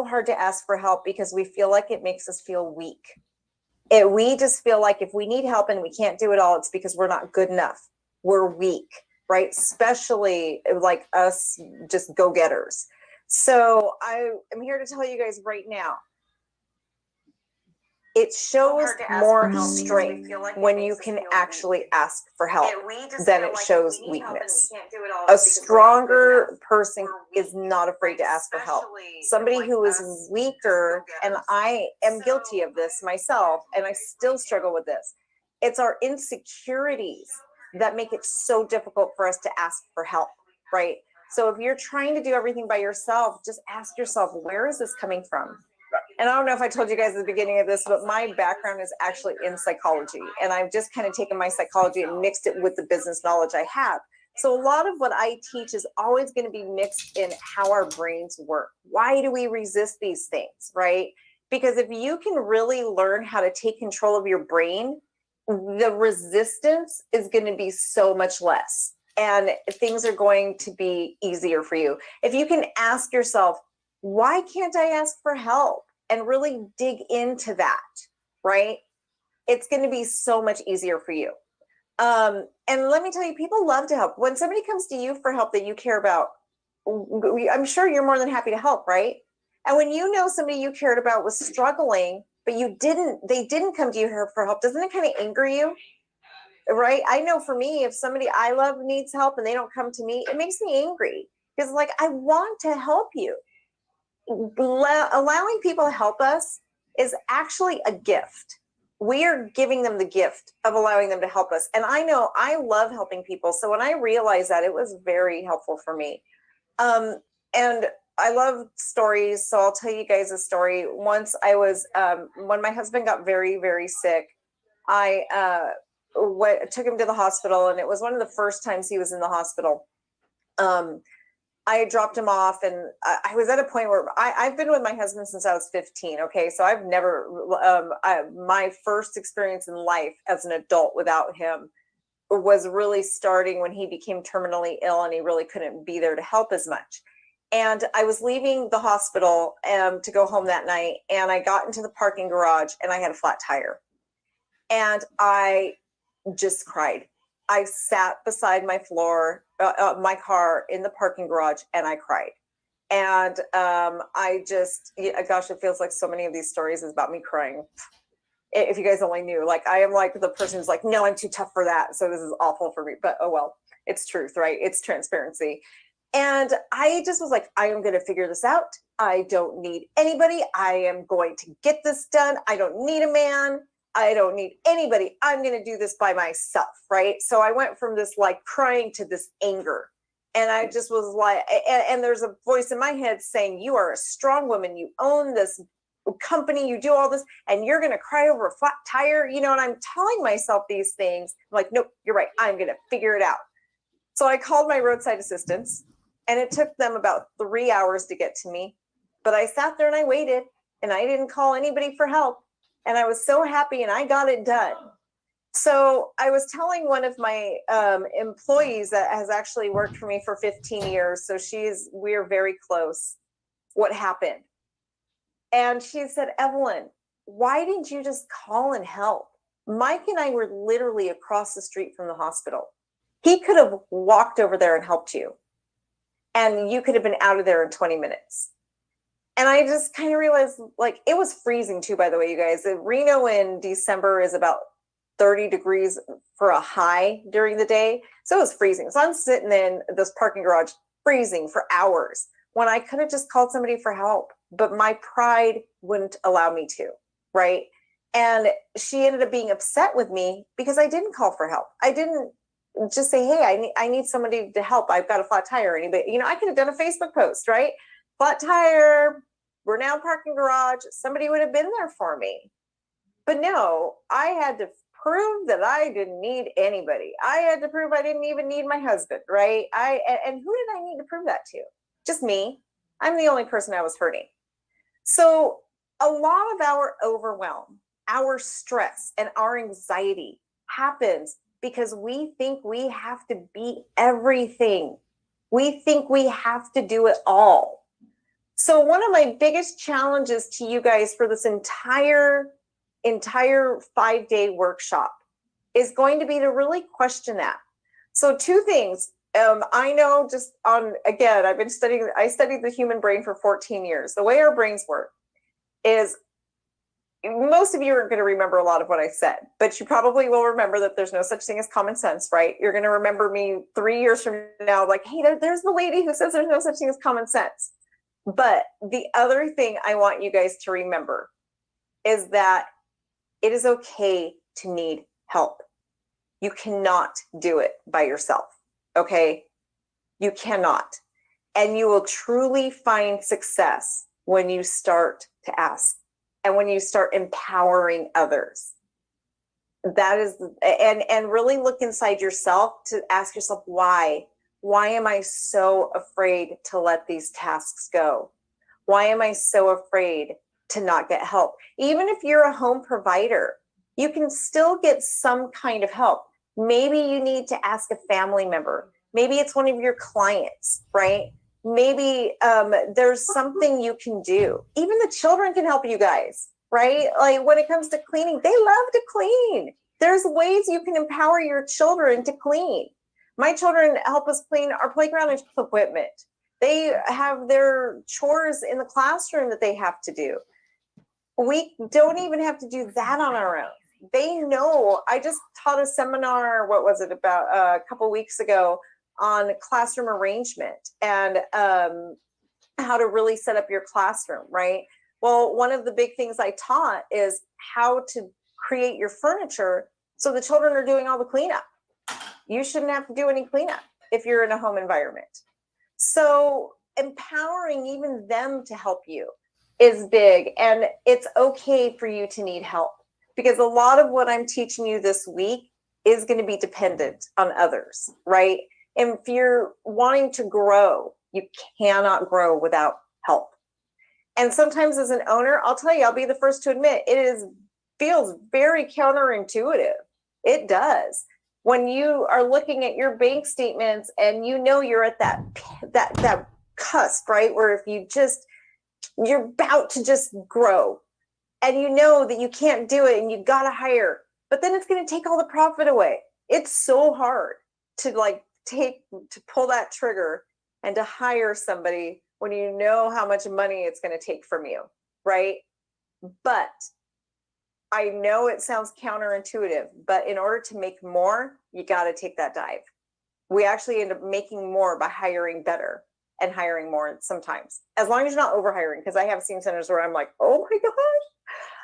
hard to ask for help because we feel like it makes us feel weak. We just feel like if we need help and we can't do it all, it's because we're not good enough. We're weak, right? Especially like us just go-getters. So I am here to tell you guys right now, it shows more strength when you can actually ask for help than it shows weakness. A stronger person is not afraid to ask for help. Somebody who is weaker, and I am guilty of this myself, and I still struggle with this. It's our insecurities that make it so difficult for us to ask for help, right? So if you're trying to do everything by yourself, just ask yourself, where is this coming from? And I don't know if I told you guys at the beginning of this, but my background is actually in psychology. And I've just kind of taken my psychology and mixed it with the business knowledge I have. So a lot of what I teach is always going to be mixed in how our brains work. Why do we resist these things, right? Because if you can really learn how to take control of your brain, the resistance is going to be so much less. And things are going to be easier for you. If you can ask yourself, why can't I ask for help? And really dig into that, right? It's going to be so much easier for you. And let me tell you, people love to help. When somebody comes to you for help that you care about, I'm sure you're more than happy to help, right? And when you know somebody you cared about was struggling, but they didn't come to you for help, doesn't it kind of anger you? Right? I know for me, if somebody I love needs help and they don't come to me, it makes me angry because like, I want to help you. Allowing people to help us is actually a gift. We are giving them the gift of allowing them to help us. And I know I love helping people. So when I realized that, it was very helpful for me. And I love stories. So I'll tell you guys a story. Once I was, when my husband got very, very sick, I took him to the hospital, and it was one of the first times he was in the hospital. I dropped him off, and I was at a point where I've been with my husband since I was 15. Okay. So I've never, my first experience in life as an adult without him was really starting when he became terminally ill and he really couldn't be there to help as much. And I was leaving the hospital to go home that night, and I got into the parking garage and I had a flat tire, and I just cried. I sat beside my my car in the parking garage, and I cried. And gosh, it feels like so many of these stories is about me crying. If you guys only knew, like, I am like the person who's like, no, I'm too tough for that. So this is awful for me, but oh, well, it's truth, right? It's transparency. And I just was like, I am going to figure this out. I don't need anybody. I am going to get this done. I don't need a man. I don't need anybody. I'm going to do this by myself, right? So I went from this like crying to this anger. And I just was like, and there's a voice in my head saying, you are a strong woman. You own this company. You do all this, and you're going to cry over a flat tire, you know, and I'm telling myself these things. I'm like, nope, you're right. I'm going to figure it out. So I called my roadside assistants, and it took them about 3 hours to get to me. But I sat there and I waited, and I didn't call anybody for help. And I was so happy, and I got it done. So I was telling one of my employees that has actually worked for me for 15 years. So we're very close. What happened? And she said, Evelyn, why didn't you just call and help? Mike and I were literally across the street from the hospital. He could have walked over there and helped you, and you could have been out of there in 20 minutes. And I just kind of realized, like, it was freezing too, by the way, you guys. Reno in December is about 30 degrees for a high during the day. So it was freezing. So I'm sitting in this parking garage freezing for hours when I could have just called somebody for help, but my pride wouldn't allow me to, right? And she ended up being upset with me because I didn't call for help. I didn't just say, hey, I need somebody to help. I've got a flat tire. Anybody, you know, I could have done a Facebook post, right? Flat tire, we're now parking garage. Somebody would have been there for me. But no, I had to prove that I didn't need anybody. I had to prove I didn't even need my husband, right? And who did I need to prove that to? Just me. I'm the only person I was hurting. So a lot of our overwhelm, our stress, and our anxiety happens because we think we have to be everything. We think we have to do it all. So one of my biggest challenges to you guys for this entire 5-day workshop is going to be to really question that. So two things. I know just again, I studied the human brain for 14 years. The way our brains work is, most of you aren't going to remember a lot of what I said, but you probably will remember that there's no such thing as common sense, right? You're going to remember me 3 years from now, like, hey, there's the lady who says there's no such thing as common sense. But the other thing I want you guys to remember is that it is okay to need help. You cannot do it by yourself, okay? You cannot. And you will truly find success when you start to ask and when you start empowering others. That is, and really look inside yourself to ask yourself, why? Why am I so afraid to let these tasks go? Why am I so afraid to not get help? Even if you're a home provider, you can still get some kind of help. Maybe you need to ask a family member. Maybe it's one of your clients, right? Maybe there's something you can do. Even the children can help you guys, right? Like when it comes to cleaning, they love to clean. There's ways you can empower your children to clean. My children help us clean our playground equipment. They have their chores in the classroom that they have to do. We don't even have to do that on our own. They know. I just taught a seminar, what was it, about a couple weeks ago, on classroom arrangement and how to really set up your classroom, right? Well, one of the big things I taught is how to create your furniture so the children are doing all the cleanup. You shouldn't have to do any cleanup if you're in a home environment. So empowering even them to help you is big. And it's okay for you to need help, because a lot of what I'm teaching you this week is going to be dependent on others, right? And if you're wanting to grow, you cannot grow without help. And sometimes as an owner, I'll tell you, I'll be the first to admit, feels very counterintuitive. It does. When you are looking at your bank statements and you know you're at that cusp, right? Where if you're about to just grow and you know that you can't do it and you got to hire, but then it's going to take all the profit away. It's so hard to pull that trigger and to hire somebody when you know how much money it's going to take from you, right? But I know it sounds counterintuitive, but in order to make more, you got to take that dive. We actually end up making more by hiring better and hiring more sometimes, as long as you're not overhiring. Because I have seen centers where I'm like, oh my gosh,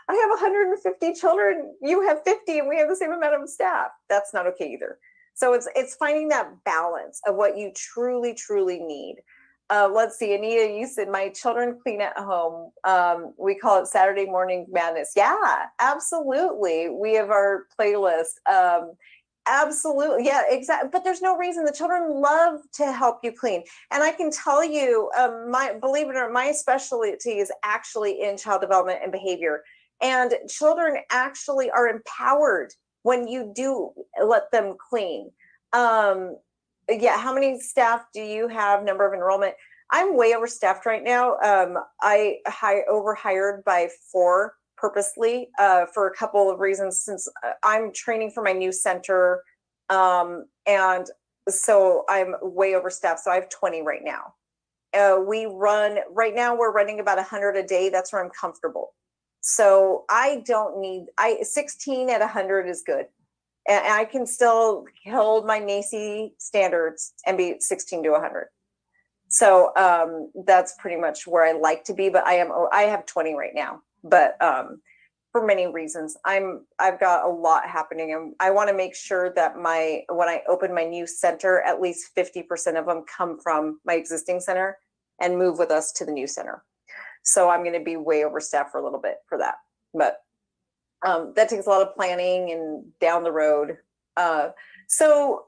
I have 150 children, you have 50, and we have the same amount of staff. That's not okay either. So it's finding that balance of what you truly, truly need. Let's see, Anita, you said my children clean at home. We call it Saturday Morning Madness. Yeah, absolutely. We have our playlist. Absolutely. Yeah, exactly. But there's no reason. The children love to help you clean. And I can tell you, believe it or not, my specialty is actually in child development and behavior. And children actually are empowered when you do let them clean. Yeah, how many staff do you have? Number of enrollment? I'm way overstaffed right now. I overhired by 4 purposely for a couple of reasons, since I'm training for my new center. And so I'm way overstaffed. So I have 20 right now. Right now we're running about 100 a day. That's where I'm comfortable. So I don't need, 16 at 100 is good. And I can still hold my NACI standards and be 16 to 100. So that's pretty much where I like to be, but I have 20 right now, but for many reasons. I've got a lot happening, and I want to make sure that when I open my new center, at least 50% of them come from my existing center and move with us to the new center. So I'm going to be way overstaffed for a little bit for that, but that takes a lot of planning and down the road. So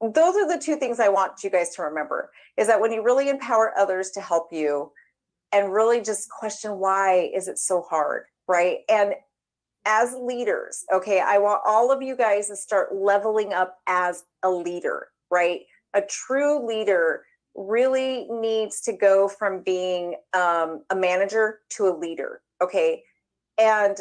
those are the 2 things I want you guys to remember, is that when you really empower others to help you and really just question, why is it so hard, right? And as leaders, okay, I want all of you guys to start leveling up as a leader, right? A true leader really needs to go from being a manager to a leader, okay? And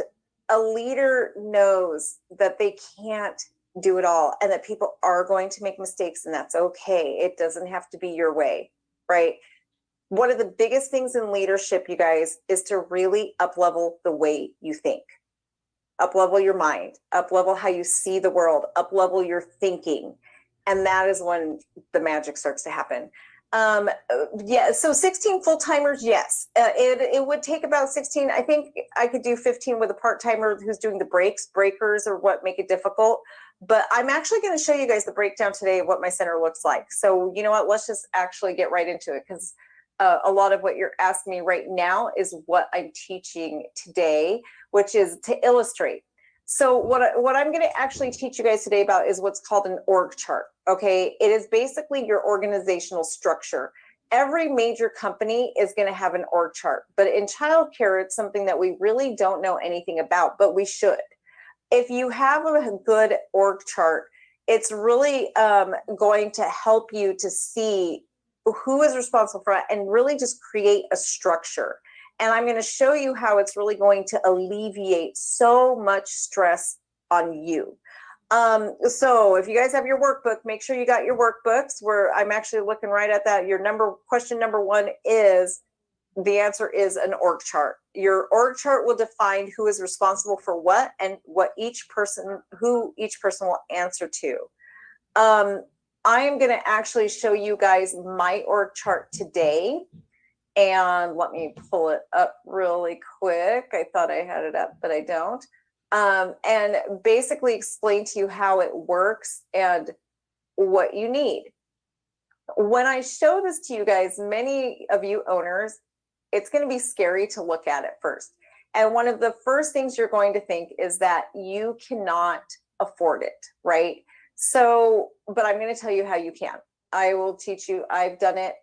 a leader knows that they can't do it all and that people are going to make mistakes, and that's okay. It doesn't have to be your way, right? One of the biggest things in leadership, you guys, is to really up-level the way you think. Up-level your mind, up-level how you see the world, up-level your thinking. And that is when the magic starts to happen. Yeah, so 16 full-timers, yes. It would take about 16. I think I could do 15 with a part-timer who's doing the breakers are what make it difficult. But I'm actually going to show you guys the breakdown today of what my center looks like. So you know what, let's just actually get right into it, because a lot of what you're asking me right now is what I'm teaching today, which is to illustrate. So what I'm going to actually teach you guys today about is what's called an org chart. Okay, it is basically your organizational structure. Every major company is going to have an org chart, but in childcare, it's something that we really don't know anything about, but we should. If you have a good org chart, it's really going to help you to see who is responsible for it and really just create a structure. And I'm going to show you how it's really going to alleviate so much stress on you. So if you guys have your workbook, make sure you got your workbooks, where I'm actually looking right at that. Question number 1 is, the answer is an org chart. Your org chart will define who is responsible for what and who each person will answer to. I am going to actually show you guys my org chart today. And let me pull it up really quick. I thought I had it up, but I don't. And basically explain to you how it works and what you need. When I show this to you guys, many of you owners, it's going to be scary to look at it first. And one of the first things you're going to think is that you cannot afford it, right? So, but I'm going to tell you how you can. I will teach you. I've done it.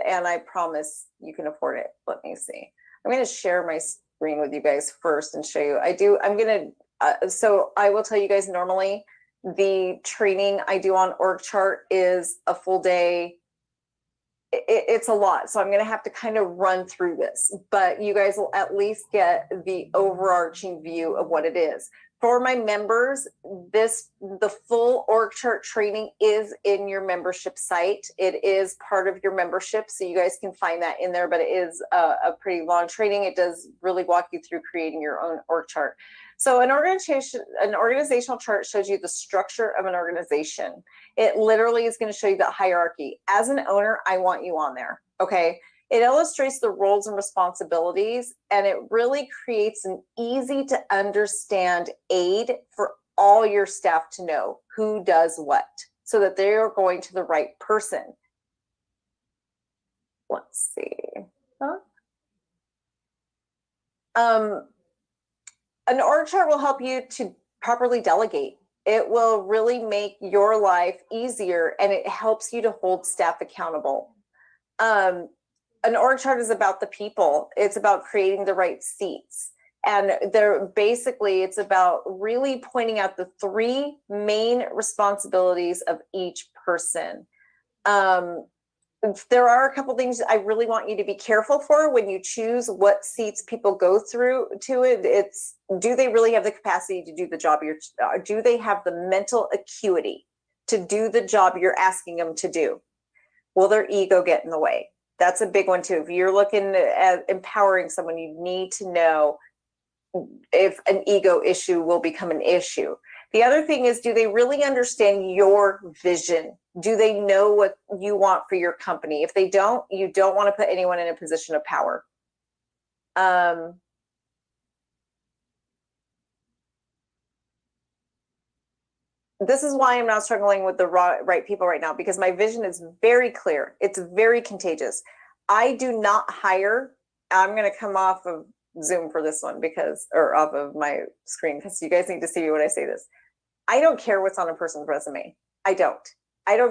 And I promise you can afford it. Let me see. I'm going to share my screen with you guys first and show you. So I will tell you guys, normally the training I do on org chart is a full day. It's a lot. So I'm going to have to kind of run through this, but you guys will at least get the overarching view of what it is. For my members, the full org chart training is in your membership site. It is part of your membership, so you guys can find that in there, but it is a pretty long training. It does really walk you through creating your own org chart. So an organizational chart shows you the structure of an organization. It literally is going to show you the hierarchy. As an owner, I want you on there, okay? It illustrates the roles and responsibilities, and it really creates an easy to understand aid for all your staff to know who does what, so that they are going to the right person. Let's see. An org chart will help you to properly delegate. It will really make your life easier, and it helps you to hold staff accountable. An org chart is about the people. It's about creating the right seats. And it's about really pointing out the 3 main responsibilities of each person. There are a couple things I really want you to be careful for when you choose what seats people go through to it. It's, do they really have the capacity to do the job? Do they have the mental acuity to do the job you're asking them to do? Will their ego get in the way? That's a big one too. If you're looking at empowering someone, you need to know if an ego issue will become an issue. The other thing is, do they really understand your vision? Do they know what you want for your company? If they don't, you don't want to put anyone in a position of power. This is why I'm not struggling with the right people right now, because my vision is very clear. It's very contagious. I do not hire. I'm going to come off of Zoom for this one or off of my screen, because you guys need to see me when I say this. I don't care what's on a person's resume. I don't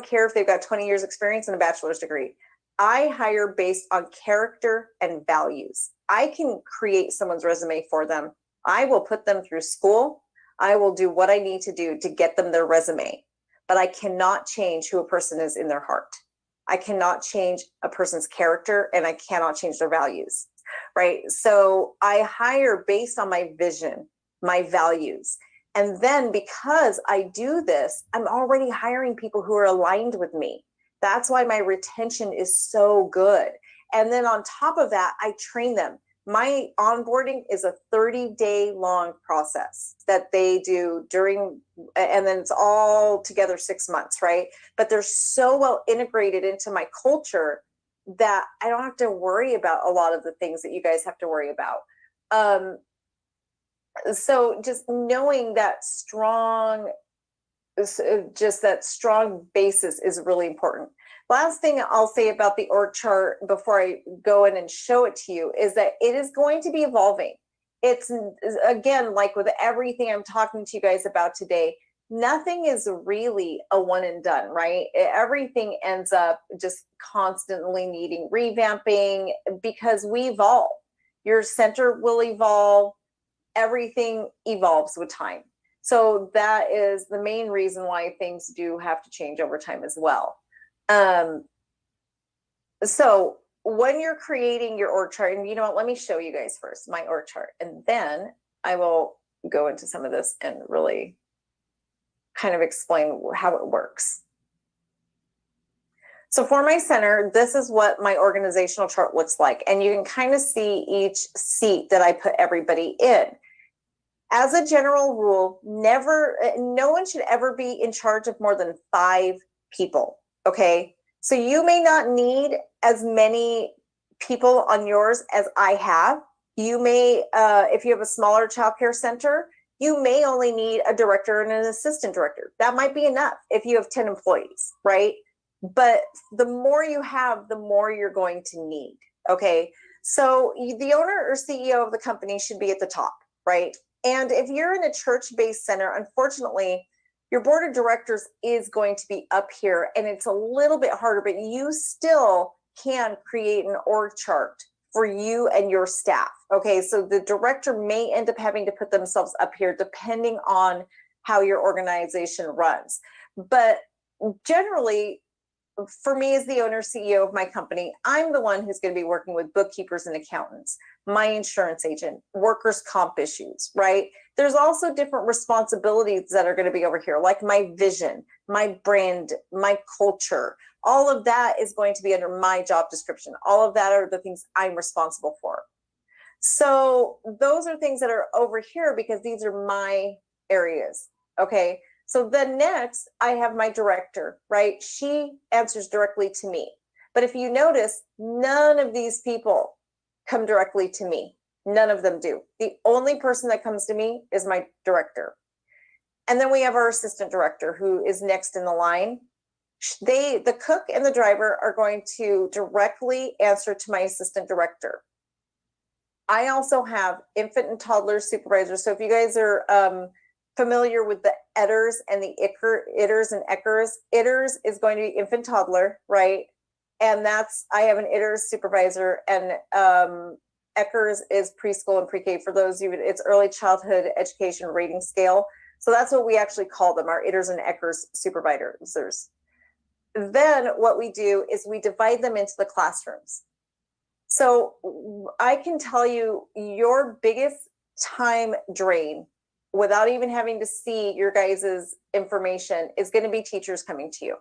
care if they've got 20 years experience and a bachelor's degree. I hire based on character and values. I can create someone's resume for them. I will put them through school. I will do what I need to do to get them their resume, but I cannot change who a person is in their heart. I cannot change a person's character, and I cannot change their values, right? So I hire based on my vision, my values. And then because I do this, I'm already hiring people who are aligned with me. That's why my retention is so good. And then on top of that, I train them. My onboarding is a 30-day long process that they do during, and then it's all together 6 months, right? But they're so well integrated into my culture that I don't have to worry about a lot of the things that you guys have to worry about. So just knowing that just that strong basis is really important. Last thing I'll say about the org chart before I go in and show it to you is that it is going to be evolving. It's, again, like with everything I'm talking to you guys about today, nothing is really a one and done, right? Everything ends up just constantly needing revamping because we evolve. Your center will evolve. Everything evolves with time. So that is the main reason why things do have to change over time as well. So when you're creating your org chart, and you know what, let me show you guys first my org chart, and then I will go into some of this and really kind of explain how it works. So for my center, this is what my organizational chart looks like. And you can kind of see each seat that I put everybody in. As a general rule, no one should ever be in charge of more than 5 people. Okay, so you may not need as many people on yours as I have. You may, if you have a smaller childcare center, you may only need a director and an assistant director. That might be enough if you have 10 employees, right? But the more you have, the more you're going to need, okay? So the owner or CEO of the company should be at the top, right? And if you're in a church-based center, unfortunately, your board of directors is going to be up here, and it's a little bit harder, but you still can create an org chart for you and your staff. Okay, so the director may end up having to put themselves up here depending on how your organization runs. But generally, for me as the owner CEO of my company, I'm the one who's going to be working with bookkeepers and accountants, my insurance agent, workers' comp issues, right? There's also different responsibilities that are going to be over here, like my vision, my brand, my culture. All of that is going to be under my job description. All of that are the things I'm responsible for. So those are things that are over here because these are my areas, okay? So then next, I have my director, right? She answers directly to me. But if you notice, none of these people come directly to me. None of them do. The only person that comes to me is my director. And then we have our assistant director who is next in the line. The cook and the driver are going to directly answer to my assistant director. I also have infant and toddler supervisors. So if you guys are familiar with the EDers and the IDers and ECHRs, IDers is going to be infant toddler, right? And I have an IDers supervisor, and ECHRs is preschool and pre-K. For those of you, it's early childhood education rating scale. So that's what we actually call them, our IDers and ECHRs supervisors. Then what we do is we divide them into the classrooms. So I can tell you your biggest time drain without even having to see your guys' information is going to be teachers coming to you.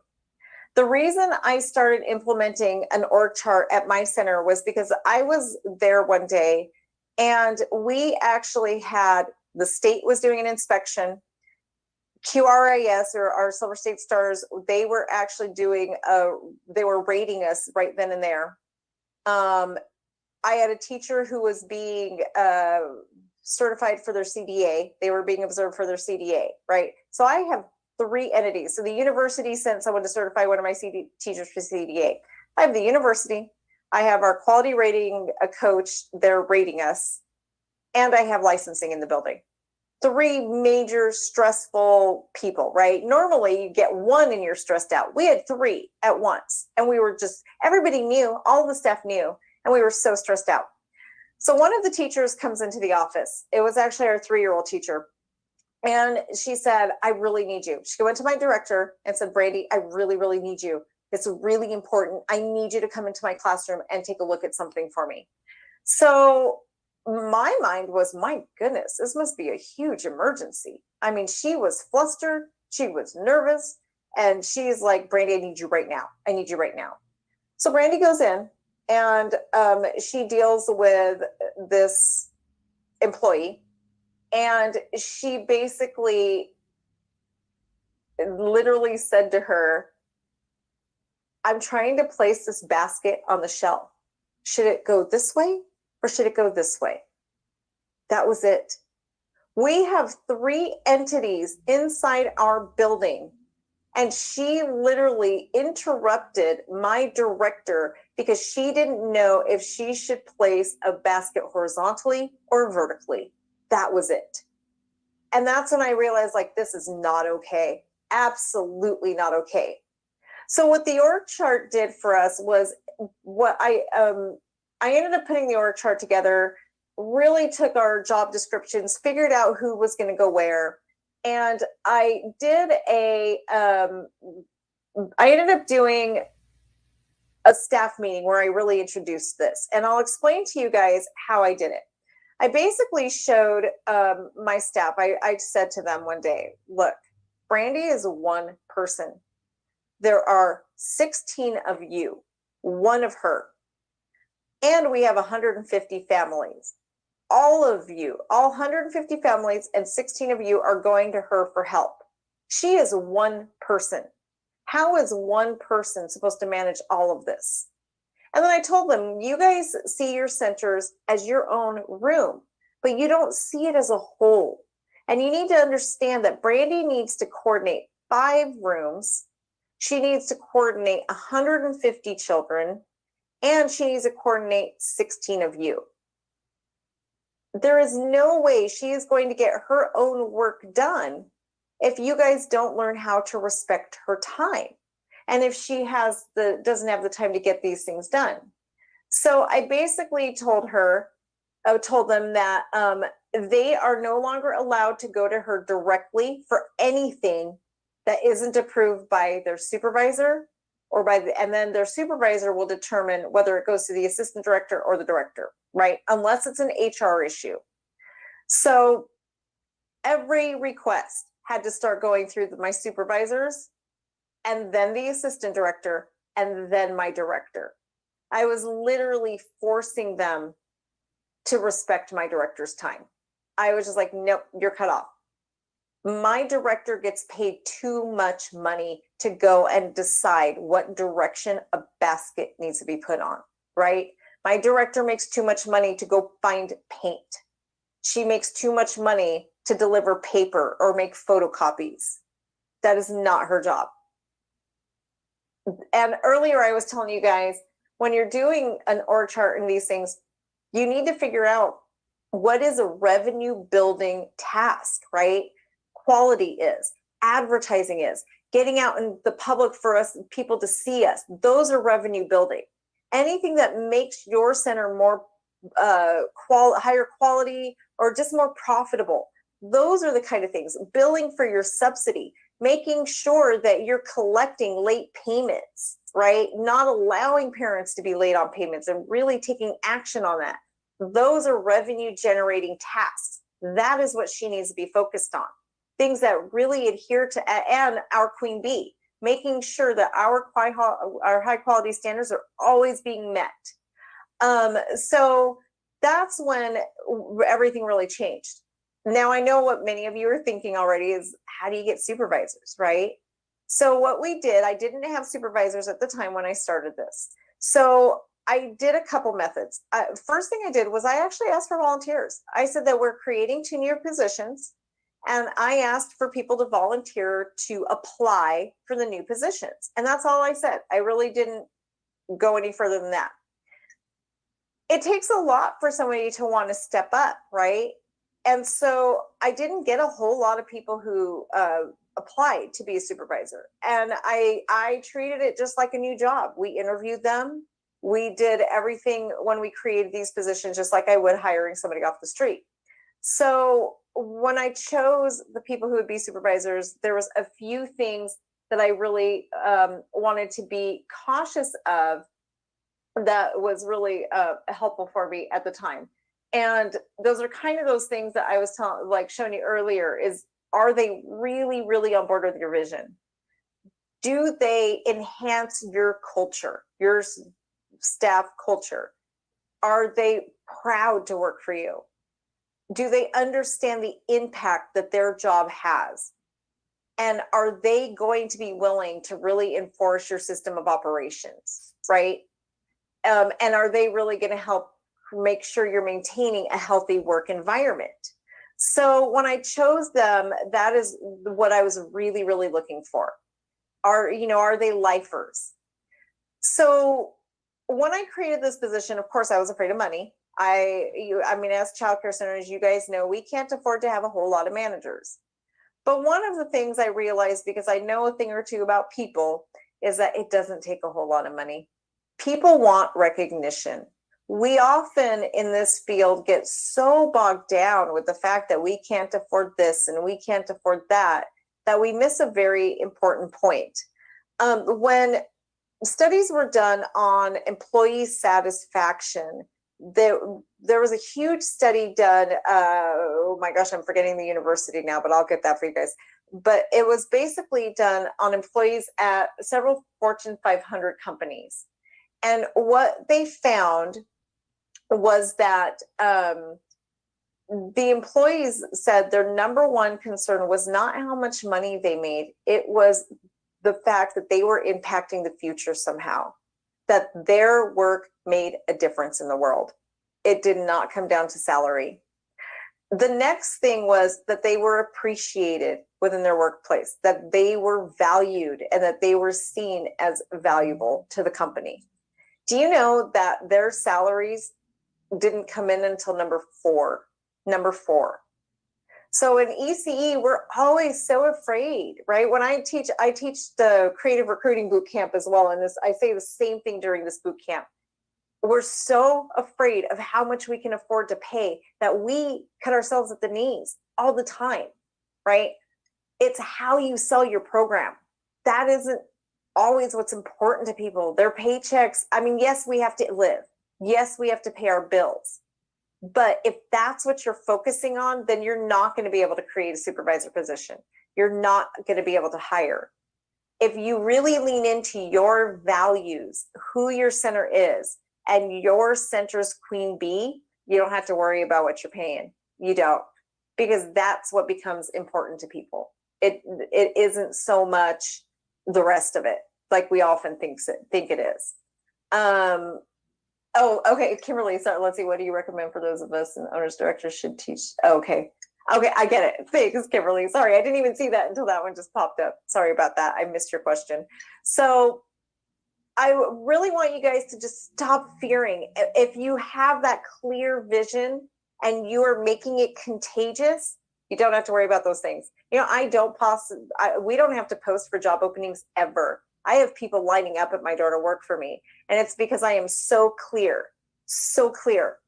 The reason I started implementing an org chart at my center was because I was there one day and we actually had, the state was doing an inspection. QRIS, or our Silver State Stars, they were actually doing, they were rating us right then and there. I had a teacher who was being certified for their CDA. They were being observed for their CDA, right? So I have 3 entities. So the university sent someone to certify one of my teachers for CDA. I have the university. I have our quality rating coach. They're rating us. And I have licensing in the building. 3 major stressful people, right? Normally you get 1 and you're stressed out. We had 3 at once. And we were just, everybody knew, all the staff knew, and we were so stressed out. So one of the teachers comes into the office. It was actually our 3-year-old teacher. And she said, I really need you. She went to my director and said, Brandy, I really, really need you. It's really important. I need you to come into my classroom and take a look at something for me. So my mind was, my goodness, this must be a huge emergency. I mean, she was flustered, she was nervous, and she's like, Brandy, I need you right now. I need you right now. So Brandy goes in and she deals with this employee, and she basically literally said to her, I'm trying to place this basket on the shelf. Should it go this way or should it go this way? That was it. We have 3 entities inside our building, and she literally interrupted my director because she didn't know if she should place a basket horizontally or vertically. That was it. And that's when I realized, like, this is not okay. Absolutely not okay. So what the org chart did for us was, what I ended up putting the org chart together, really took our job descriptions, figured out who was going to go where. And I ended up doing a staff meeting where I really introduced this. And I'll explain to you guys how I did it. I basically showed my staff, I said to them one day, look, Brandy is one person. There are 16 of you, one of her. And we have 150 families. All of you, all 150 families and 16 of you are going to her for help. She is one person. How is one person supposed to manage all of this? And then I told them, you guys see your centers as your own room, but you don't see it as a whole. And you need to understand that Brandy needs to coordinate 5 rooms. She needs to coordinate 150 children, and she needs to coordinate 16 of you. There is no way she is going to get her own work done if you guys don't learn how to respect her time. And if she doesn't have the time to get these things done. So I basically told them that they are no longer allowed to go to her directly for anything that isn't approved by their supervisor and then their supervisor will determine whether it goes to the assistant director or the director, right? Unless it's an HR issue. So every request had to start going through my supervisors, and then the assistant director, and then my director. I was literally forcing them to respect my director's time. I was just like, nope, you're cut off. My director gets paid too much money to go and decide what direction a basket needs to be put on, right? My director makes too much money to go find paint. She makes too much money to deliver paper or make photocopies. That is not her job. And earlier I was telling you guys, when you're doing an org chart and these things, you need to figure out what is a revenue building task, right? Quality is, advertising is, getting out in the public for us, people to see us. Those are revenue building. Anything that makes your center more higher quality or just more profitable. Those are the kind of things. Billing for your subsidy, making sure that you're collecting late payments, right? Not allowing parents to be late on payments and really taking action on that. Those are revenue generating tasks. That is what she needs to be focused on. Things that really adhere to, and our queen bee, making sure that our high quality standards are always being met. So that's when everything really changed. Now I know what many of you are thinking already is, how do you get supervisors, right? So what we did, I didn't have supervisors at the time when I started this. So I did a couple methods. First thing I did was I actually asked for volunteers. I said that we're creating 2 new positions, and I asked for people to volunteer to apply for the new positions. And that's all I said. I really didn't go any further than that. It takes a lot for somebody to want to step up, right? And so I didn't get a whole lot of people who applied to be a supervisor. And I treated it just like a new job. We interviewed them. We did everything when we created these positions, just like I would hiring somebody off the street. So when I chose the people who would be supervisors, there was a few things that I really wanted to be cautious of, that was really helpful for me at the time. And those are kind of those things that I was showing you earlier, is, are they really, really on board with your vision? Do they enhance your culture, your staff culture? Are they proud to work for you? Do they understand the impact that their job has? And are they going to be willing to really enforce your system of operations, right? And are they really going to help make sure you're maintaining a healthy work environment? So when I chose them, that is what I was really, really looking for. Are they lifers? So when I created this position, of course, I was afraid of money. I mean, as childcare centers, you guys know, we can't afford to have a whole lot of managers. But one of the things I realized, because I know a thing or two about people, is that it doesn't take a whole lot of money. People want recognition. We often in this field get so bogged down with the fact that we can't afford this and we can't afford that, that we miss a very important point. When studies were done on employee satisfaction, there was a huge study done. Oh my gosh, I'm forgetting the university now, but I'll get that for you guys. But it was basically done on employees at several Fortune 500 companies. And what they found was that the employees said their number one concern was not how much money they made. It was the fact that they were impacting the future somehow, that their work made a difference in the world. It did not come down to salary. The next thing was that they were appreciated within their workplace, that they were valued, and that they were seen as valuable to the company. Do you know that their salaries didn't come in until number four? So in ECE, we're always so afraid, right? When I teach the creative recruiting boot camp as well. And I say the same thing during this boot camp. We're so afraid of how much we can afford to pay that we cut ourselves at the knees all the time, right? It's how you sell your program. That isn't always what's important to people. Their paychecks. I mean, yes, we have to live. Yes, we have to pay our bills. But if that's what you're focusing on, then you're not going to be able to create a supervisor position. You're not going to be able to hire. If you really lean into your values, who your center is, and your center's queen bee, you don't have to worry about what you're paying. You don't, because that's what becomes important to people. It isn't so much the rest of it, like we often think it is. Oh, okay, Kimberly, sorry, let's see, what do you recommend for those of us and owners directors should teach? Oh, okay, I get it. Thanks, Kimberly. Sorry, I didn't even see that until that one just popped up. Sorry about that. I missed your question. So I really want you guys to just stop fearing. If you have that clear vision and you are making it contagious, you don't have to worry about those things. We don't have to post for job openings ever. I have people lining up at my door to work for me. And it's because I am so clear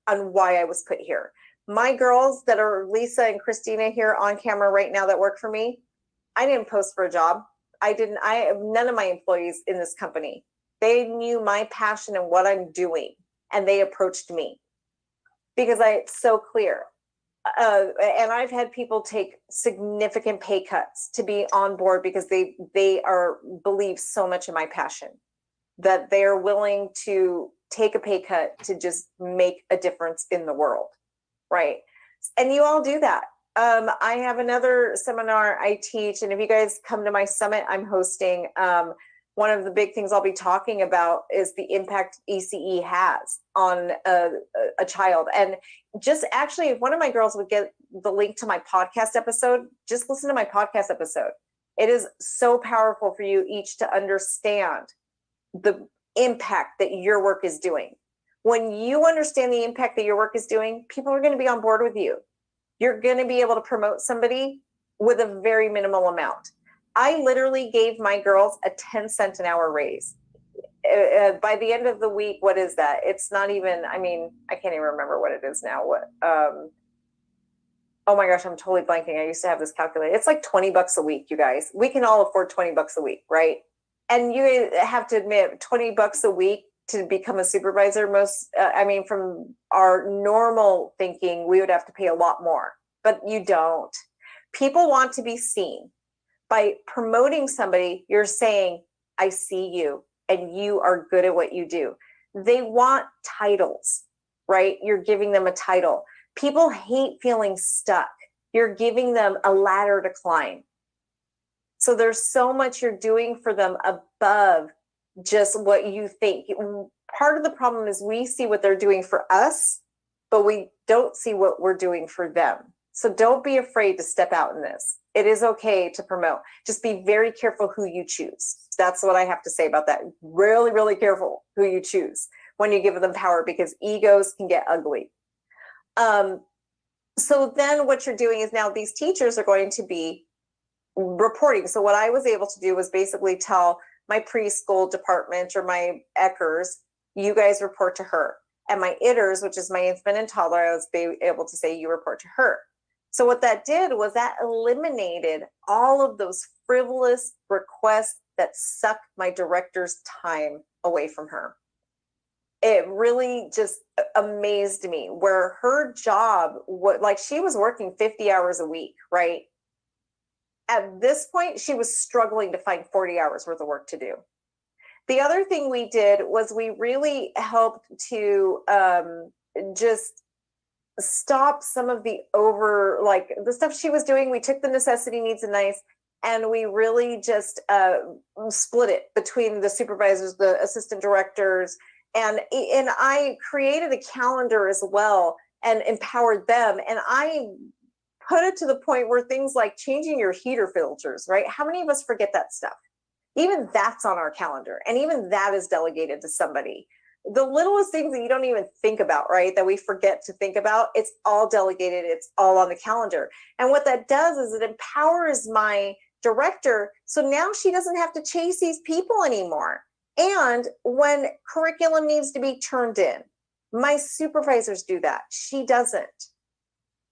on why I was put here. My girls that are Lisa and Christina here on camera right now that work for me, I didn't post for a job. I have none of my employees in this company. They knew my passion and what I'm doing, and they approached me because it's so clear. And I've had people take significant pay cuts to be on board because they believe so much in my passion that they are willing to take a pay cut to just make a difference in the world, right? And you all do that. I have another seminar I teach, and if you guys come to my summit I'm hosting, one of the big things I'll be talking about is the impact ECE has on a child. And just actually, if one of my girls would get the link to my podcast episode, just listen to my podcast episode. It is so powerful for you each to understand the impact that your work is doing. When you understand the impact that your work is doing, people are going to be on board with you. You're going to be able to promote somebody with a very minimal amount. I literally gave my girls a 10-cent an hour raise. By the end of the week, what is that? It's not even, I can't even remember what it is now. Oh my gosh, I'm totally blanking. I used to have this calculated. It's like $20 a week, you guys. We can all afford $20 a week, right? And you have to admit, $20 a week to become a supervisor, from our normal thinking, we would have to pay a lot more, but you don't. People want to be seen. By promoting somebody, you're saying, I see you and you are good at what you do. They want titles, right? You're giving them a title. People hate feeling stuck. You're giving them a ladder to climb. So there's so much you're doing for them above just what you think. Part of the problem is we see what they're doing for us, but we don't see what we're doing for them. So don't be afraid to step out in this. It is okay to promote. Just be very careful who you choose. That's what I have to say about that. Really, really careful who you choose when you give them power, because egos can get ugly. So then what you're doing is now these teachers are going to be reporting. So what I was able to do was basically tell my preschool department or my ECHers, you guys report to her. And my ITers, which is my infant and toddler, I was able to say, you report to her. So what that did was that eliminated all of those frivolous requests that suck my director's time away from her. It really just amazed me where her job, she was working 50 hours a week, right? At this point, she was struggling to find 40 hours worth of work to do. The other thing we did was we really helped to just stop some of the the stuff she was doing. We took the necessity, needs, and nice, and we really just split it between the supervisors, the assistant directors, and I created a calendar as well and empowered them. And I put it to the point where things like changing your heater filters, right? How many of us forget that stuff? Even that's on our calendar, and even that is delegated to somebody. The littlest things that you don't even think about, right? That we forget to think about, it's all delegated, it's all on the calendar. And what that does is it empowers my director. So now she doesn't have to chase these people anymore. And when curriculum needs to be turned in, my supervisors do that. She doesn't.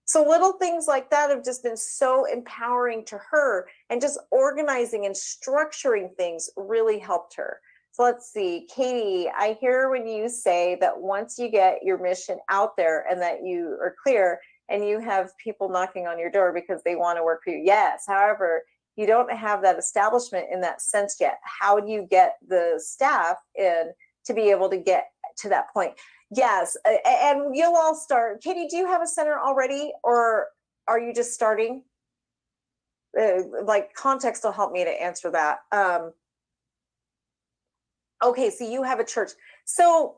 So little things like that have just been so empowering to her, and just organizing and structuring things really helped her. So let's see, Katie, I hear when you say that once you get your mission out there and that you are clear and you have people knocking on your door because they want to work for you. Yes, however, you don't have that establishment in that sense yet. How do you get the staff in to be able to get to that point? Yes, and you'll all start. Katie, do you have a center already, or are you just starting? Context will help me to answer that. Okay, so you have a church. So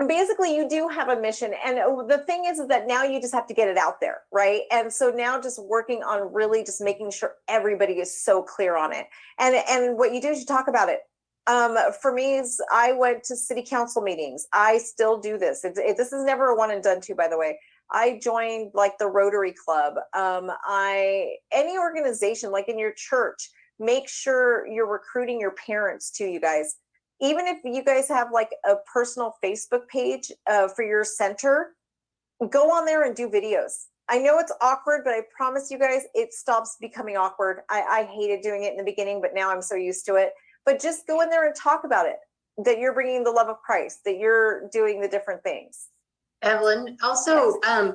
basically you do have a mission. And the thing is that now you just have to get it out there, right? And so now just working on really just making sure everybody is so clear on it. And what you do is you talk about it. For me, I went to city council meetings. I still do this. This is never a one and done too, by the way. I joined the Rotary Club. Any organization, like in your church, make sure you're recruiting your parents too, you guys. Even if you guys have a personal Facebook page for your center, go on there and do videos. I know it's awkward, but I promise you guys, it stops becoming awkward. I hated doing it in the beginning, but now I'm so used to it. But just go in there and talk about it, that you're bringing the love of Christ, that you're doing the different things. Evelyn, also, yes.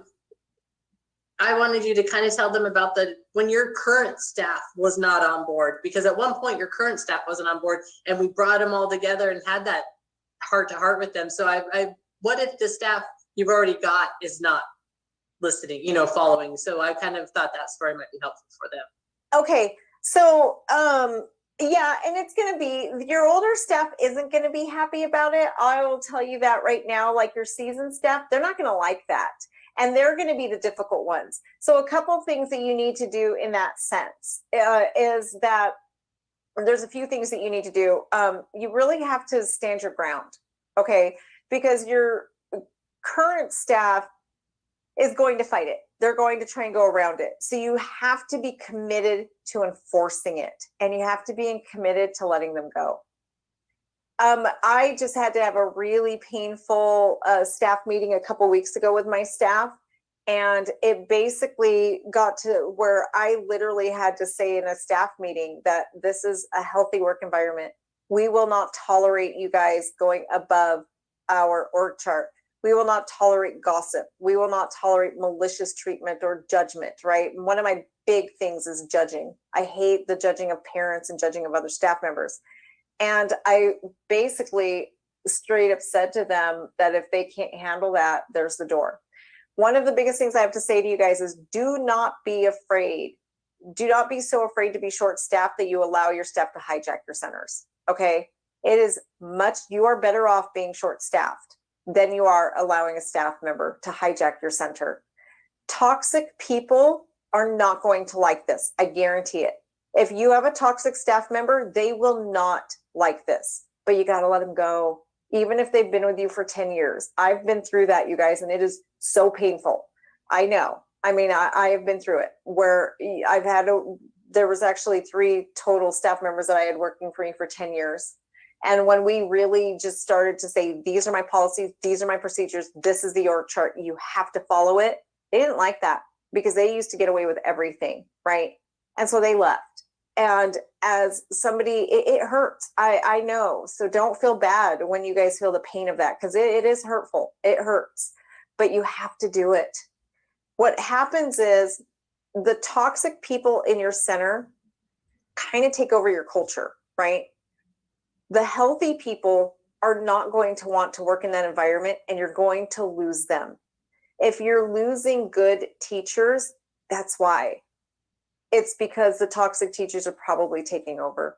I wanted you to kind of tell them about when your current staff was not on board, because at one point your current staff wasn't on board, and we brought them all together and had that heart to heart with them. So what if the staff you've already got is not listening, following? So I kind of thought that story might be helpful for them. Okay. So, yeah, and it's going to be, your older staff isn't going to be happy about it. I will tell you that right now. Your seasoned staff, they're not going to like that. And they're going to be the difficult ones. So a couple of things that you need to do in that sense is that there's a few things that you need to do. You really have to stand your ground, okay? Because your current staff is going to fight it. They're going to try and go around it. So you have to be committed to enforcing it, and you have to be committed to letting them go. I just had to have a really painful staff meeting a couple weeks ago with my staff, And it basically got to where I literally had to say in a staff meeting that this is a healthy work environment. We will not tolerate you guys going above our org chart. We will not tolerate gossip. We will not tolerate malicious treatment or judgment, right? And one of my big things is judging. I hate the judging of parents and judging of other staff members. And I basically straight up said to them that if they can't handle that, there's the door. One of the biggest things I have to say to you guys is do not be afraid. Do not be so afraid to be short-staffed that you allow your staff to hijack your centers, okay? It is you are better off being short-staffed than you are allowing a staff member to hijack your center. Toxic people are not going to like this. I guarantee it. If you have a toxic staff member, they will not like this, but you got to let them go. Even if they've been with you for 10 years. I've been through that, you guys, and it is so painful. I know. I mean, I have been through it where there was actually 3 total staff members that I had working for me for 10 years. And when we really just started to say, these are my policies, these are my procedures, this is the org chart, you have to follow it. They didn't like that because they used to get away with everything, right? And so they left. And as somebody, it hurts. I know. So don't feel bad when you guys feel the pain of that because it is hurtful. It hurts, but you have to do it. What happens is the toxic people in your center kind of take over your culture, right? The healthy people are not going to want to work in that environment and you're going to lose them. If you're losing good teachers, that's why. It's because the toxic teachers are probably taking over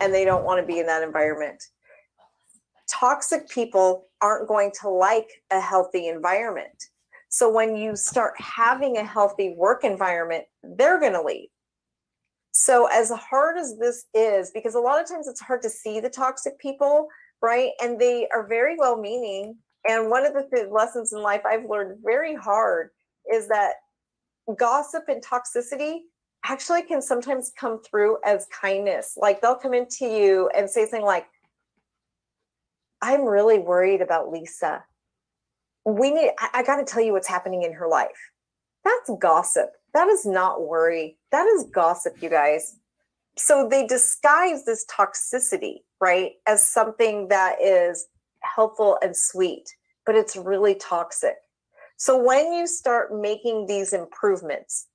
and they don't want to be in that environment. Toxic people aren't going to like a healthy environment. So when you start having a healthy work environment, they're going to leave. So as hard as this is, because a lot of times it's hard to see the toxic people, right? And they are very well-meaning. And one of the lessons in life I've learned very hard is that gossip and toxicity actually can sometimes come through as kindness. Like they'll come into you and say something like, I'm really worried about Lisa. I got to tell you what's happening in her life. That's gossip. That is not worry. That is gossip, you guys. So they disguise this toxicity, right, as something that is helpful and sweet, but it's really toxic. So when you start making these improvements,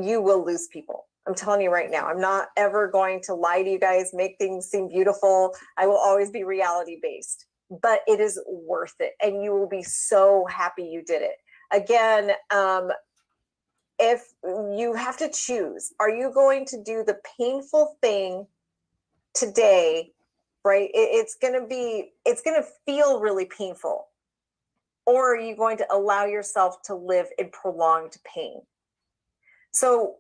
you will lose people. I'm telling you right now, I'm not ever going to lie to you guys, make things seem beautiful. I will always be reality based, but it is worth it. And you will be so happy you did it. Again, if you have to choose, are you going to do the painful thing today, right? It's going to feel really painful. Or are you going to allow yourself to live in prolonged pain? So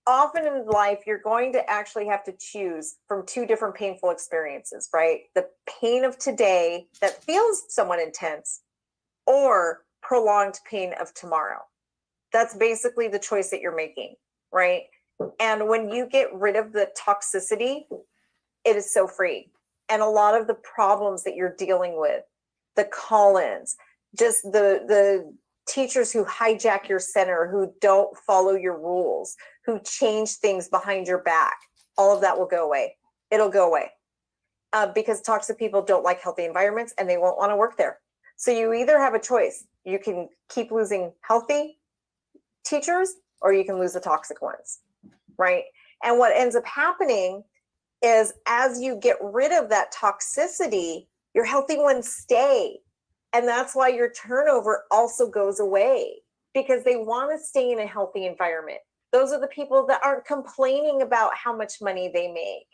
often in life, you're going to actually have to choose from 2 different painful experiences, right? The pain of today that feels somewhat intense or prolonged pain of tomorrow. That's basically the choice that you're making, right? And when you get rid of the toxicity, it is so free. And a lot of the problems that you're dealing with, the call-ins, just the teachers who hijack your center, who don't follow your rules, who change things behind your back, all of that will go away. It'll go away because toxic people don't like healthy environments and they won't want to work there. So you either have a choice. You can keep losing healthy teachers or you can lose the toxic ones, right? And what ends up happening is as you get rid of that toxicity, your healthy ones stay. And that's why your turnover also goes away because they want to stay in a healthy environment. Those are the people that aren't complaining about how much money they make.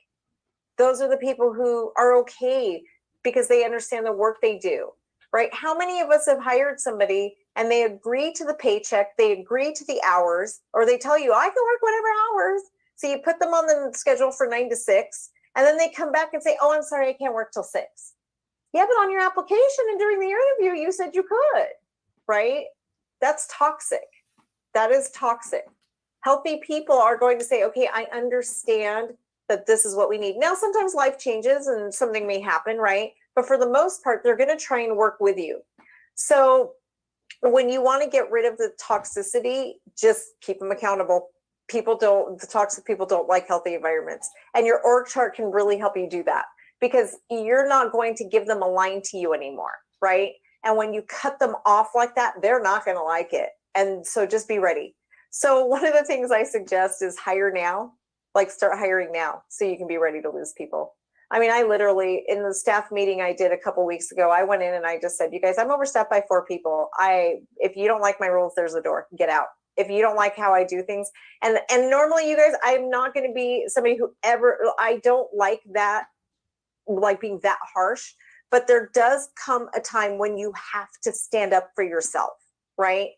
Those are the people who are okay because they understand the work they do, right? How many of us have hired somebody and they agree to the paycheck, they agree to the hours, or they tell you, I can work whatever hours. So you put them on the schedule for 9 to 6, and then they come back and say, oh, I'm sorry, I can't work till 6. Yeah, but on your application and during the interview, you said you could, right? That's toxic. That is toxic. Healthy people are going to say, okay, I understand that this is what we need. Now, sometimes life changes and something may happen, right? But for the most part, they're going to try and work with you. So when you want to get rid of the toxicity, just keep them accountable. The toxic people don't like healthy environments. And your org chart can really help you do that, because you're not going to give them a line to you anymore, right? And when you cut them off like that, they're not going to like it. And so just be ready. So one of the things I suggest is hire now, like start hiring now so you can be ready to lose people. I mean, I literally, in the staff meeting I did a couple weeks ago, I went in and I just said, you guys, I'm overstaffed by 4 people. If you don't like my rules, there's the door, get out. If you don't like how I do things, and normally you guys, I'm not going to be somebody who I don't like that, like being that harsh, but there does come a time when you have to stand up for yourself, right?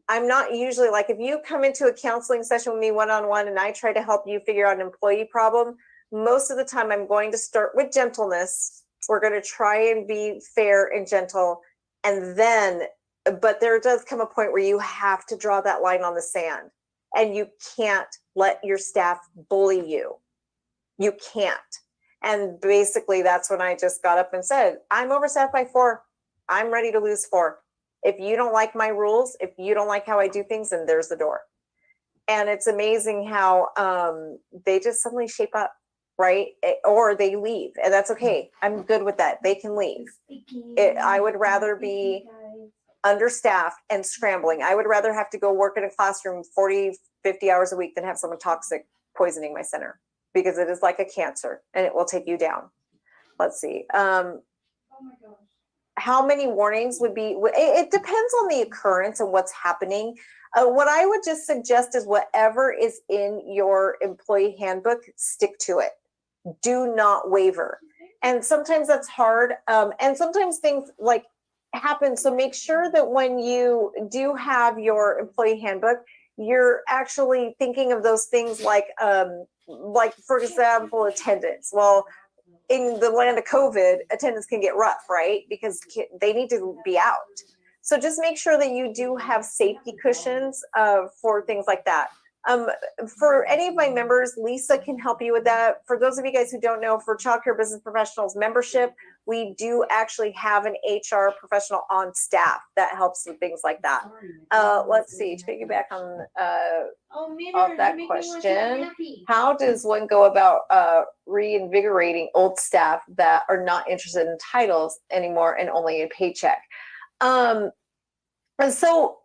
I'm not usually like, if you come into a counseling session with me one-on-one and I try to help you figure out an employee problem, most of the time I'm going to start with gentleness. We're going to try and be fair and gentle. And then, but there does come a point where you have to draw that line on the sand, and you can't let your staff bully you. You can't. And basically that's when I just got up and said, I'm overstaffed by 4. I'm ready to lose 4. If you don't like my rules, if you don't like how I do things, then there's the door. And it's amazing how they just suddenly shape up, right? Or they leave, and that's okay. I'm good with that. They can leave. I would rather be understaffed and scrambling. I would rather have to go work in a classroom 40, 50 hours a week than have someone toxic poisoning my center, because it is like a cancer and it will take you down. Let's see. Oh my gosh. How many warnings would be, it depends on the occurrence and what's happening. What I would just suggest is whatever is in your employee handbook, stick to it. Do not waver. And sometimes that's hard. And sometimes things like happen. So make sure that when you do have your employee handbook, you're actually thinking of those things like for example, attendance. Well, in the land of COVID, attendance can get rough, right? Because they need to be out. So just make sure that you do have safety cushions for things like that. For any of my members, Lisa can help you with that. For those of you guys who don't know, for Childcare Business Professionals membership, we do actually have an HR professional on staff that helps with things like that. Let's see, to piggyback on off that question, how does one go about reinvigorating old staff that are not interested in titles anymore and only in paycheck? And so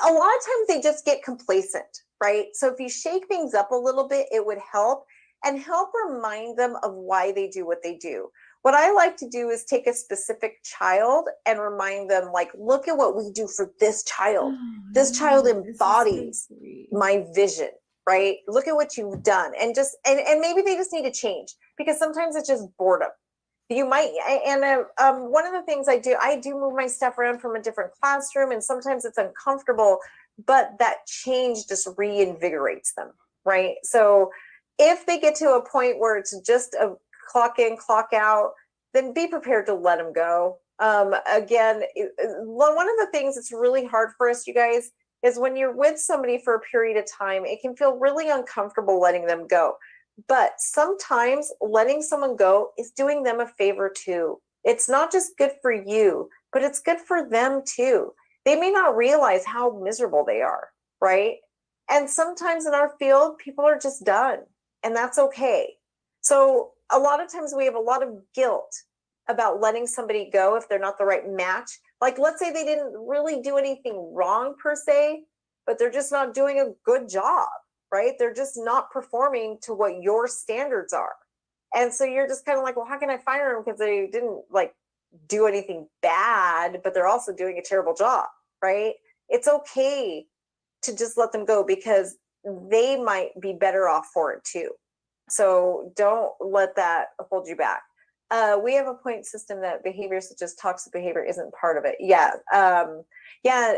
a lot of times they just get complacent, right? So if you shake things up a little bit, it would help, and help remind them of why they do what they do. What I like to do is take a specific child and remind them, like, look at what we do for this child. This child embodies my vision, right? Look at what you've done. And just, and maybe they just need to change, because sometimes it's just boredom. You might, and one of the things I do move my stuff around from a different classroom, and sometimes it's uncomfortable, but that change just reinvigorates them, right? So if they get to a point where it's just a clock in, clock out, then be prepared to let them go. Again, one of the things that's really hard for us, you guys, is when you're with somebody for a period of time, it can feel really uncomfortable letting them go. But sometimes letting someone go is doing them a favor too. It's not just good for you, but it's good for them too. They may not realize how miserable they are, right? And sometimes in our field, people are just done, and that's okay. So a lot of times we have a lot of guilt about letting somebody go if they're not the right match. Like, let's say they didn't really do anything wrong per se, but they're just not doing a good job, right? They're just not performing to what your standards are. And so you're just kind of like, well, how can I fire them? Because they didn't like do anything bad, but they're also doing a terrible job, right? It's okay to just let them go, because they might be better off for it too. So don't let that hold you back. We have a point system that behavior such as toxic behavior isn't part of it. Yeah. Yeah,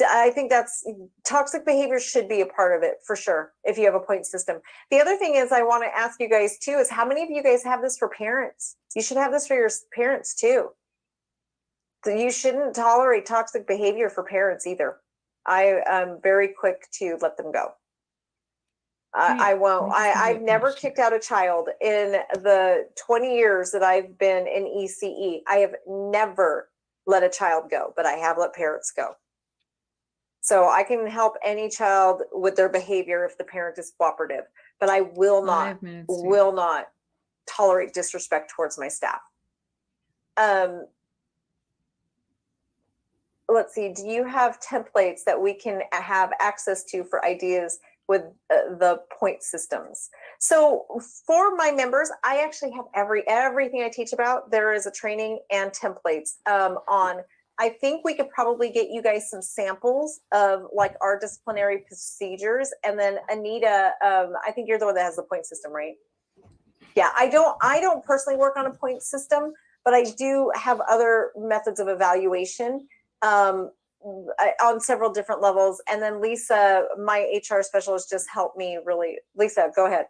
I think that's toxic behavior should be a part of it for sure, if you have a point system. The other thing is I want to ask you guys too, is how many of you guys have this for parents? You should have this for your parents too. So you shouldn't tolerate toxic behavior for parents either. I am very quick to let them go. I won't. I've never kicked out a child in the 20 years that I've been in ECE. I have never let a child go, but I have let parents go. So I can help any child with their behavior if the parent is cooperative, but I will not, 5 minutes. Too. will not tolerate disrespect towards my staff. Let's see, do you have templates that we can have access to for ideas with the point systems? So for my members, I actually have everything I teach about. There is a training and templates on. I think we could probably get you guys some samples of like our disciplinary procedures. And then Anita, I think you're the one that has the point system, right? Yeah, I don't personally work on a point system, but I do have other methods of evaluation on several different levels. And then Lisa, my HR specialist, just helped me really. Lisa, go ahead.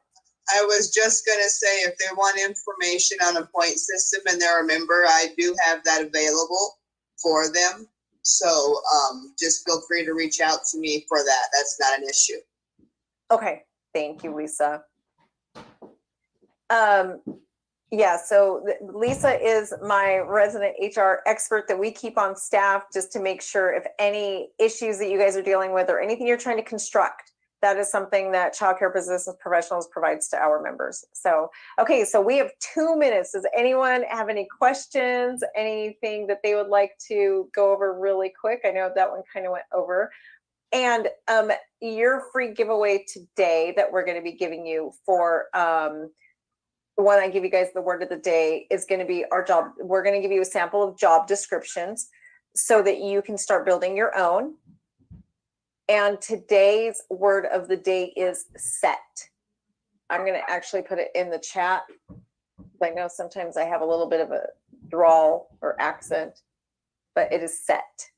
I was just going to say, if they want information on a point system and they're a member, I do have that available for them. So just feel free to reach out to me for that. That's not an issue. Okay. Thank you, Lisa. Yeah, so Lisa is my resident HR expert that we keep on staff just to make sure if any issues that you guys are dealing with or anything you're trying to construct, that is something that Child Care Business Professionals provides to our members. So, okay, so we have 2 minutes. Does anyone have any questions, anything that they would like to go over really quick? I know that one kind of went over. And your free giveaway today that we're going to be giving you for when I give you guys the word of the day is going to be our job. We're going to give you a sample of job descriptions so that you can start building your own. And today's word of the day is set. I'm going to actually put it in the chat. I know sometimes I have a little bit of a drawl or accent, but it is set.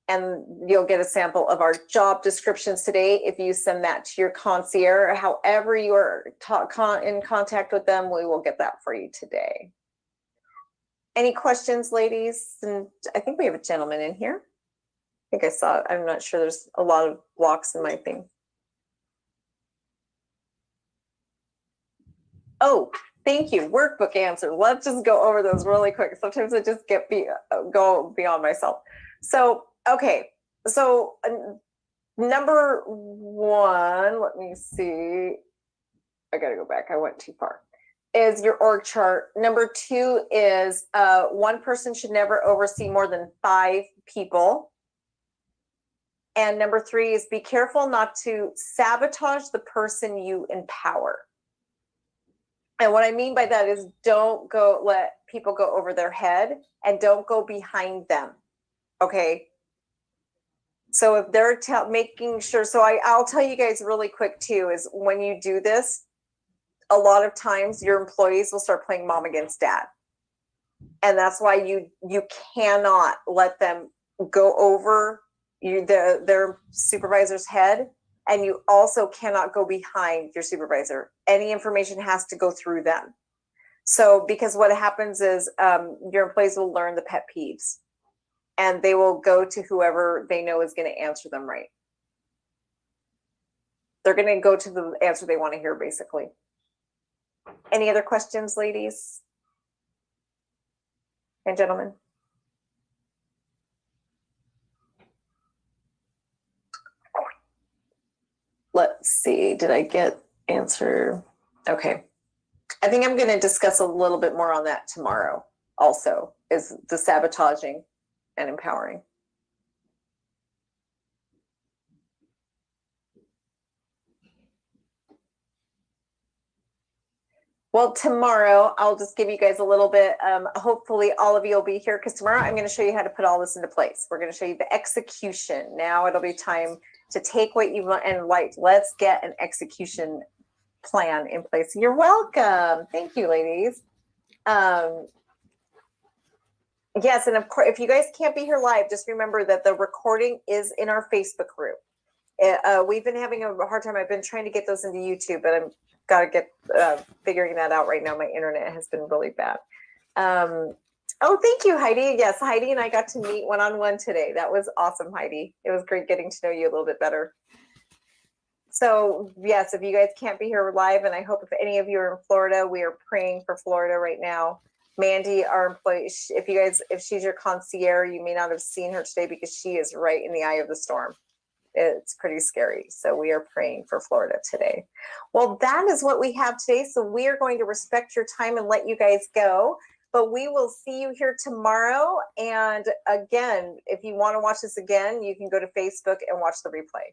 And you'll get a sample of our job descriptions today. If you send that to your concierge, however you are in contact with them, we will get that for you today. Any questions, ladies? And I think we have a gentleman in here. I think I saw it. I'm not sure. There's a lot of blocks in my thing. Oh, thank you. Workbook answer. Let's just go over those really quick. Sometimes I just go beyond myself. So, okay. So number one, let me see. I got to go back. I went too far. Is your org chart. Number two is one person should never oversee more than 5 people. And number 3 is be careful not to sabotage the person you empower. And what I mean by that is don't go let people go over their head and don't go behind them. Okay. So if they're making sure, so I'll tell you guys really quick too, is when you do this, a lot of times your employees will start playing mom against dad. And that's why you cannot let them go over their supervisor's head. And you also cannot go behind your supervisor. Any information has to go through them. So because what happens is your employees will learn the pet peeves and they will go to whoever they know is going to answer them right. They're going to go to the answer they want to hear, basically. Any other questions, ladies and gentlemen? Let's see, did I get answer? Okay. I think I'm going to discuss a little bit more on that tomorrow also, is the sabotaging and empowering. Well, tomorrow, I'll just give you guys a little bit, hopefully all of you will be here because tomorrow I'm going to show you how to put all this into place. We're going to show you the execution. Now it'll be time to take what you want and let's get an execution plan in place. You're welcome. Thank you, ladies. Yes, and of course, if you guys can't be here live, just remember that the recording is in our Facebook group. We've been having a hard time. I've been trying to get those into YouTube, but I'm got to get figuring that out right now. My internet has been really bad. Oh, thank you, Heidi. Yes, Heidi and I got to meet one-on-one today. That was awesome, Heidi. It was great getting to know you a little bit better. So yes, if you guys can't be here live, and I hope if any of you are in Florida, we are praying for Florida right now. Mandy, our employee, if she's your concierge, you may not have seen her today because she is right in the eye of the storm. It's pretty scary. So we are praying for Florida today. Well, that is what we have today. So we are going to respect your time and let you guys go. But we will see you here tomorrow. And again, if you want to watch this again, you can go to Facebook and watch the replay.